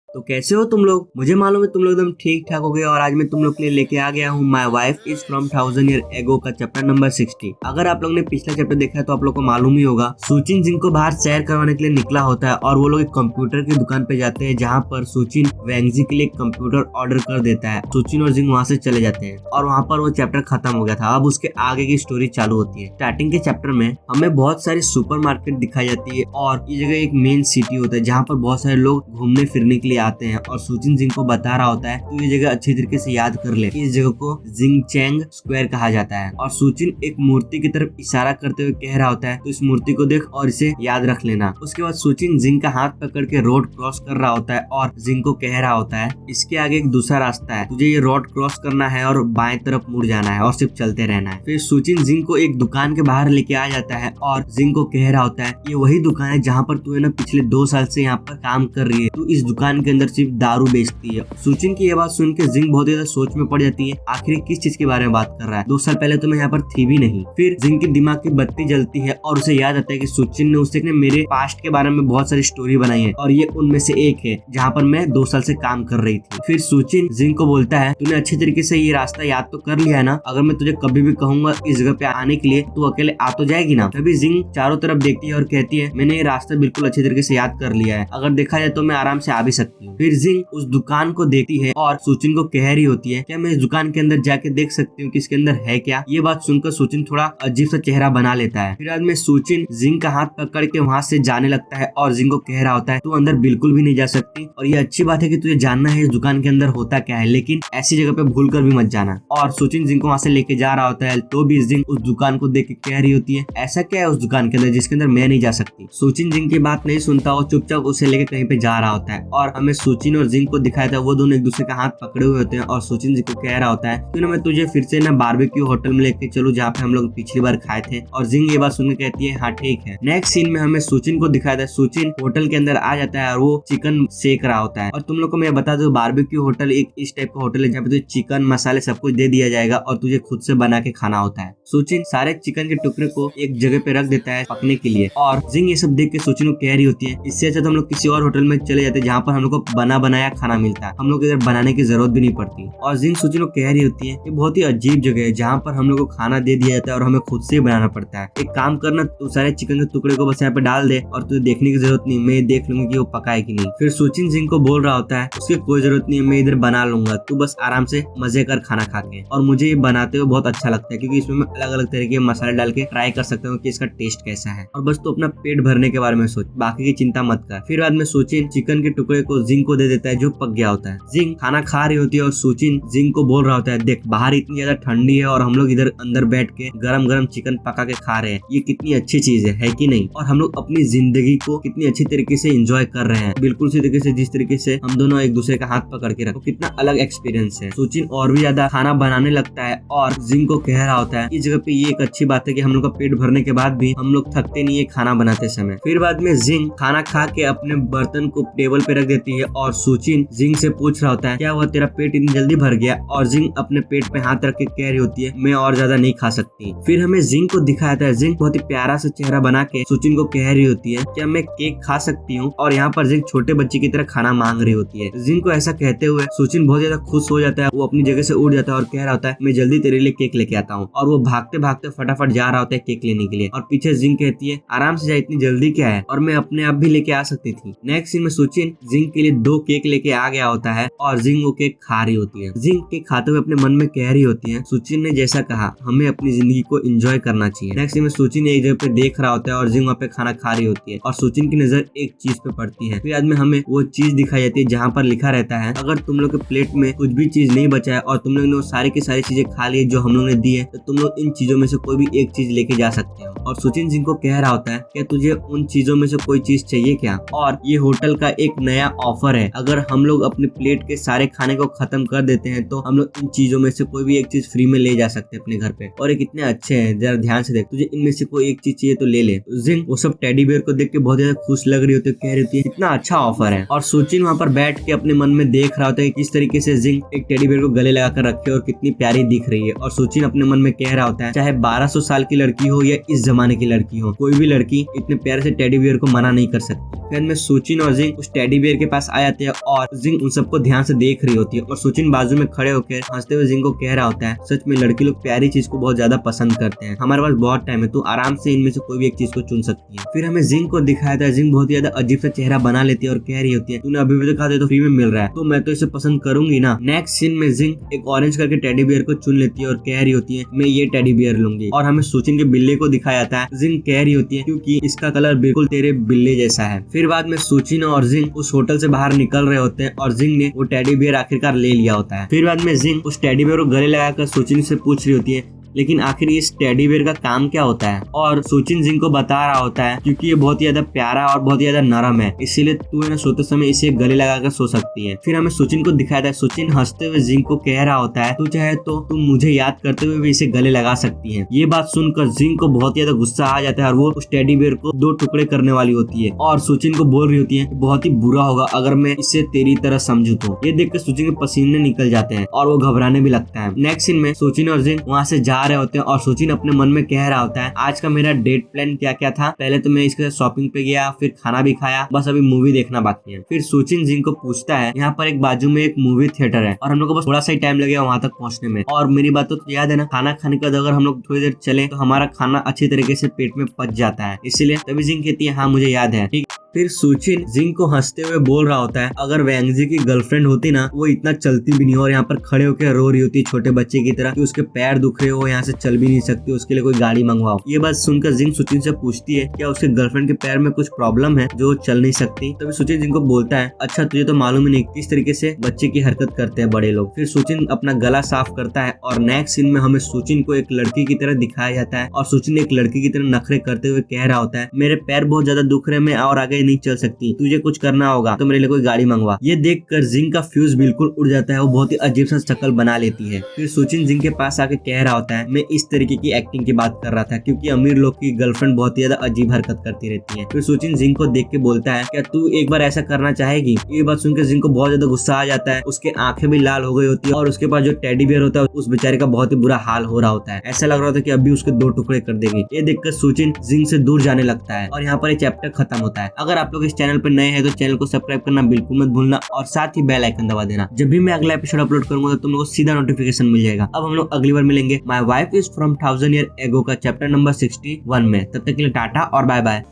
तो कैसे हो तुम लोग? मुझे मालूम है तुम लोग एकदम ठीक ठाक हो गए और आज मैं तुम लोग के लिए लेके आ गया हूँ my wife is from 1000 year ago का चैप्टर नंबर 60। अगर आप लोग ने पिछला चैप्टर देखा है तो आप लोग को मालूम ही होगा, सुचिन जिनको बाहर सैर करवाने के लिए निकला होता है और वो लोग एक कंप्यूटर की दुकान पे जाते हैं जहाँ पर सुचिन वैंगजी के लिए एक कंप्यूटर ऑर्डर कर देता है। सुचिन और जिंग वहाँ से चले जाते हैं और वहाँ पर वो चैप्टर खत्म हो गया था। अब उसके आगे की स्टोरी चालू होती है। स्टार्टिंग के चैप्टर में हमें बहुत सारी सुपर मार्केट दिखाई जाती है और ये जगह एक मेन सिटी होता है जहाँ पर बहुत सारे लोग घूमने फिरने के लिए आते हैं और सुचिन जिंग को बता रहा होता है तो ये जगह अच्छी तरीके से याद कर ले। इस जगह को जिंग चैंग स्क्वायर कहा जाता है और सुचिन एक मूर्ति की तरफ इशारा करते हुए कह रहा होता है तो इस मूर्ति को देख और इसे याद रख लेना। उसके बाद सुचिन जिंग का हाथ पकड़ के रोड क्रॉस कर रहा होता है और जिंग को कह रहा होता है इसके आगे एक दूसरा रास्ता है, तुझे ये रोड क्रॉस करना है और बाएं तरफ मुड़ जाना है और सिर्फ चलते रहना है। फिर सुचिन जिंग को एक दुकान के बाहर लेके आ जाता है और जिंग को कह रहा होता है ये वही दुकान है जहाँ पर तू है ना पिछले 2 साल से यहाँ पर काम कर रही है, तू इस दुकान के अंदर सिर्फ दारू बेचती है। सुचिन की ये बात सुन के जिंग बहुत ज्यादा सोच में पड़ जाती है, आखिर किस चीज के बारे में बात कर रहा है, 2 साल पहले तो मैं यहाँ पर थी भी नहीं। फिर जिंग के दिमाग की बत्ती जलती है और उसे याद आता है कि सुचिन ने उससे मेरे पास्ट के बारे में बहुत सारी स्टोरी बनाई है और ये उनमें से एक है जहाँ पर मैं 2 साल से काम कर रही थी। फिर सुचिन जिंग को बोलता है तूने अच्छी तरीके से ये रास्ता याद तो कर लिया है ना, अगर मैं तुझे कभी भी कहूंगा इस जगह पे आने के लिए तू अकेले आ तो जाएगी ना। तभी जिंग चारों तरफ देखती है और कहती है मैंने ये रास्ता बिल्कुल अच्छी तरीके से याद कर लिया है, अगर देखा जाए तो मैं आराम से आ भी सकती हूँ। फिर जिंग उस दुकान को देखती है और सुचिन को कह रही होती है क्या मैं इस दुकान के अंदर जाके देख सकती हूँ कि इसके अंदर है क्या। ये बात सुनकर सुचिन थोड़ा अजीब सा चेहरा बना लेता है। फिर बाद में सुचिन जिंग का हाथ पकड़ के वहाँ से जाने लगता है और जिंग को कह रहा होता है तू अंदर बिल्कुल भी नहीं जा सकती और ये अच्छी बात है कि तुझे जानना है इस दुकान के अंदर होता क्या है, लेकिन ऐसी जगह पे भूल कर भी मत जाना। और सुचिन जिंग को वहाँ से लेके जा रहा होता है तो भी जिंग उस दुकान को देख के कह रही होती है ऐसा क्या है उस दुकान के अंदर जिसके अंदर मैं नहीं जा सकती। सुचिन जिंग की बात नहीं सुनता और चुपचाप उसे लेके कहीं पे जा रहा होता है और हमें सुचिन और जिंग को दिखाया था वो दोनों एक दूसरे का हाथ पकड़े हुए होते हैं और सुचिन जी को कह रहा होता है क्यों ना मैं तुझे फिर से ना बारबेक्यू होटल में लेके चलूं जहाँ पे हम लोग पिछली बार खाए थे। और जिंग ये बात सुन के कहती है हाँ ठीक है। नेक्स्ट सीन में हमें सुचिन को दिखाया था सुचिन होटल के अंदर आ जाता है और वो चिकन सेक रहा होता है। और तुम लोग को मैं बता दूं बारबेक्यू होटल एक इस टाइप का होटल है जहाँ पे तुझे चिकन मसाले सब कुछ दे दिया जाएगा और तुझे खुद से बना के खाना होता है। सुचिन सारे चिकन के टुकड़े को एक जगह पे रख देता है पकने के लिए और जिंग ये सब देख के सुचिन को कह रही होती है इससे अच्छा तो हम लोग किसी और होटल में चले जाते जहाँ पर हम लोग को बना बनाया खाना मिलता है, हम लोग इधर बनाने की जरूरत भी नहीं पड़ती। और जिंग सुचिन को कह रही होती है ये बहुत ही अजीब जगह है जहाँ पर हम लोग को खाना दे दिया जाता है और हमें खुद से बनाना पड़ता है। एक काम करना तू सारे चिकन के टुकड़े को बस यहाँ पे डाल दे और तुझे देखने की जरूरत नहीं, मैं देख लूंगी कि वो पका है कि नहीं। फिर सुचिन जिंग को बोल रहा होता है उसकी कोई जरूरत नहीं है, मैं इधर बना लूंगा, तू बस आराम से मजे कर खाना खा के। और मुझे ये बनाते हुए बहुत अच्छा लगता है क्योंकि इसमें मैं अलग अलग तरह के मसाले डाल के ट्राई कर सकता हूँ कि इसका टेस्ट कैसा है। और बस तू अपना पेट भरने के बारे में सोच, बाकी की चिंता मत कर। फिर बाद में सुचिन चिकन के टुकड़े को जिंग को दे देता है जो पक गया होता है। जिंग खाना खा रही होती है और सुचिन जिंग को बोल रहा होता है देख बाहर इतनी ज्यादा ठंडी है और हम लोग इधर अंदर बैठ के गरम गरम चिकन पका के खा रहे हैं, ये कितनी अच्छी चीज है कि नहीं। और हम लोग अपनी जिंदगी को कितनी अच्छी तरीके से एंजॉय कर रहे हैं, बिल्कुल उसी तरीके से जिस तरीके से हम दोनों एक दूसरे का हाथ पकड़ के रखो, कितना अलग एक्सपीरियंस है। सुचिन और भी ज्यादा खाना बनाने लगता है और जिंग को कह रहा होता है इस जगह पे ये एक अच्छी बात है कि हम लोग का पेट भरने के बाद भी हम लोग थकते नहीं है खाना बनाते समय। फिर बाद में जिंग खाना खा के अपने बर्तन को टेबल पे रख देती है और सुचिन जिंग से पूछ रहा होता है क्या हुआ तेरा पेट इतनी जल्दी भर गया। और जिंग अपने पेट पे हाथ रख के कह रही होती है मैं और ज्यादा नहीं खा सकती। फिर हमें जिंग को दिखाया था जिंग बहुत ही प्यारा सा चेहरा बना के सुचिन को कह रही होती है क्या मैं केक खा सकती हूँ। और यहाँ पर जिंग छोटे बच्चे की तरह खाना मांग रही होती है। जिंग को ऐसा कहते हुए सुचिन बहुत ज्यादा खुश हो जाता है, वो अपनी जगह से उठ जाता है और कह रहा होता है मैं जल्दी तेरे लिए केक लेके आता हूँ। और वो भागते भागते फटाफट जा रहा होता है केक लेने के लिए और पीछे जिंग कहती है आराम से जा, इतनी जल्दी क्या है, और मैं अपने आप भी लेके आ सकती थी। नेक्स्ट सीन में सुचिन जिंग के लिए 2 केक लेके आ गया होता है और जिंग वो केक खा रही होती है। जिंग केक खाते हुए अपने मन में कह रही होती है सुचिन ने जैसा कहा हमें अपनी जिंदगी को एंजॉय करना चाहिए। नेक्स्ट सीन में सुचिन एक जगह पे देख रहा होता है और जिंग वहाँ पे खाना खा रही होती है और सुचिन की नजर एक चीज पे पड़ती है। फिर बाद में हमें वो चीज दिखाई जाती है जहाँ पर लिखा रहता है अगर तुम लोग के प्लेट में कुछ भी चीज नहीं बचा है और तुम लोग ने वो सारी की सारी चीजें खा ली जो हम लोग ने दी है तो तुम लोग इन चीजों में से कोई भी एक चीज लेके जा सकते हो। और सुचिन जिंग को कह रहा होता है क्या तुझे उन चीजों में से कोई चीज चाहिए क्या। और ये होटल का एक नया ऑफर है, अगर हम लोग अपने प्लेट के सारे खाने को खत्म कर देते हैं तो हम लोग इन चीजों में से कोई भी एक चीज फ्री में ले जा सकते हैं अपने घर पे। और ये कितने अच्छे हैं, जरा ध्यान से देख, तुझे इनमें से कोई एक चीज चाहिए तो ले ले। जिंग वो सब टेडी बियर को देख के बहुत ज्यादा खुश लग रही होती है, कह रही होती है कितना अच्छा ऑफर है। और सुचिन वहाँ पर बैठ के अपने मन में देख रहा होता है किस तरीके से जिंग एक टेडी बियर को गले लगा कर रखे और कितनी प्यारी दिख रही है। और सुचिन अपने मन में कह रहा होता है चाहे 1200 साल की लड़की हो या इस जमाने की लड़की हो, कोई भी लड़की इतने प्यारे से टेडी बियर को मना नहीं कर सकती। फिर में सुचिन और जिंग उस टेडी बियर के पास पास आ जाते हैं और जिंग उन सबको ध्यान से देख रही होती है और सुचिन बाजू में खड़े होकर हंसते हुए जिंग को कह रहा होता है, सच में लड़की लोग प्यारी चीज को बहुत ज्यादा पसंद करते हैं, हमारे पास बहुत टाइम है, तू आराम से इनमें से कोई भी एक चीज को चुन सकती है। फिर हमें जिंग को दिखाया था, जिंग बहुत ज्यादा अजीब सा चेहरा बना लेती है और कह रही होती है, तूने अभी भी कहा था तो फ्री में मिल रहा है तो मैं तो इसे पसंद करूंगी ना। नेक्स्ट सीन में जिंग एक ऑरेंज करके टेडी बियर को चुन लेती है और कह रही होती है, मैं ये टेडी बियर लूंगी। और हमें सुचिन के बिल्ले को दिखाया जाता है, जिंग कह रही होती है क्योंकि इसका कलर बिल्कुल तेरे बिल्ले जैसा है। फिर बाद में सुचिन और जिंग उस होटल से बाहर निकल रहे होते हैं और जिंग ने वो टेडी बियर आखिरकार ले लिया होता है। फिर बाद में जिंग उस टेडी बियर को गले लगाकर सुचिन से पूछ रही होती है, लेकिन आखिर इस टेडी बियर का काम क्या होता है। और सुचिन जिंग को बता रहा होता है क्योंकि ये बहुत ही ज्यादा प्यारा और बहुत ही ज्यादा नरम है, इसीलिए तू है ना सोते समय इसे गले लगाकर सो सकती है। फिर हमें सुचिन को दिखाया था, सुचिन हंसते हुए जिंग को कह रहा होता है, तू चाहे तो तुम मुझे याद करते हुए भी इसे गले लगा सकती है। ये बात सुनकर जिंग को बहुत ज्यादा गुस्सा आ जाता है और वो उस टेडी बियर को 2 टुकड़े करने वाली होती है और सुचिन को बोल रही होती है, बहुत ही बुरा होगा अगर मैं इसे तेरी तरह समझू तो। ये देखकर सुचिन के पसीने निकल जाते हैं और वो घबराने भी लगता है। नेक्स्ट सीन में सुचिन और जिंग वहाँ से जा रहे होते हैं और सुचिन अपने मन में कह रहा होता है, आज का मेरा डेट प्लान क्या क्या था, पहले तो मैं इसके साथ शॉपिंग पे गया, फिर खाना भी खाया, बस अभी मूवी देखना बाकी है। फिर सुचिन जिंग को पूछता है, यहाँ पर एक बाजू में एक मूवी थिएटर है और हम लोग को बस थोड़ा सा ही टाइम लगेगा वहां तक पहुंचने में, और मेरी बात तो याद है ना, खाना खाने के बाद अगर हम लोग थोड़ी देर चले तो हमारा खाना अच्छी तरीके से पेट में पच जाता है, इसीलिए। तभी जिंग कहती है, हाँ मुझे याद है, ठीक। फिर सुचिन जिंग को हंसते हुए बोल रहा होता है, अगर वैंगजी की गर्लफ्रेंड होती ना, वो इतना चलती भी नहीं और यहाँ पर खड़े होकर रो रही होती छोटे बच्चे की तरह कि उसके पैर दुख रहे हो, यहाँ से चल भी नहीं सकती, उसके लिए कोई गाड़ी मंगवाओ। ये बात सुनकर जिंग सुचिन से पूछती है, क्या उसके गर्लफ्रेंड के पैर में कुछ प्रॉब्लम है जो चल नहीं सकती। तभी सुचिन जिंग को बोलता है, अच्छा तुझे तो मालूम ही नहीं किस तरीके से बच्चे की हरकत करते हैं बड़े लोग। फिर सुचिन अपना गला साफ करता है और नेक्स्ट सीन में हमें सुचिन को एक लड़की की तरह दिखाया जाता है और सुचिन एक लड़की की तरह नखरे करते हुए कह रहा होता है, मेरे पैर बहुत ज्यादा दुख रहे, मैं और आगे नहीं चल सकती, तुझे कुछ करना होगा तो मेरे लिए कोई गाड़ी मंगवा। ये देखकर जिंग का फ्यूज बिल्कुल उड़ जाता है, वो बहुत ही अजीब सा शक्ल बना लेती है। फिर सुचिन जिंग के पास आके कह रहा होता है, मैं इस तरीके की एक्टिंग की बात कर रहा था क्योंकि अमीर लोग की गर्लफ्रेंड बहुत ही ज्यादा अजीब हरकत करती रहती है। फिर सुचिन जिंग को देख के बोलता है, क्या तू एक बार ऐसा करना चाहेगी। ये बात सुनकर जिंग को बहुत ज्यादा गुस्सा आ जाता है, उसके आंखें भी लाल हो गई होती है और उसके पास जो टेडी बियर होता है उस बेचारे का बहुत ही बुरा हाल हो रहा होता है, ऐसा लग रहा होता है कि अभी उसके 2 टुकड़े कर देगी। ये देखकर सुचिन जिंग से दूर जाने लगता है और यहाँ पर ये चैप्टर खत्म होता है। अगर आप लोग इस चैनल पर नए हैं तो चैनल को सब्सक्राइब करना बिल्कुल मत भूलना और साथ ही बेल आइकन दबा देना, जब भी मैं अगला एपिसोड अपलोड करूंगा तो तुम लोगों को सीधा नोटिफिकेशन मिल जाएगा। अब हम लोग अगली बार मिलेंगे my wife is from 1000 year ago का चैप्टर नंबर 61 में। तब तक के लिए टाटा और बाय बाय।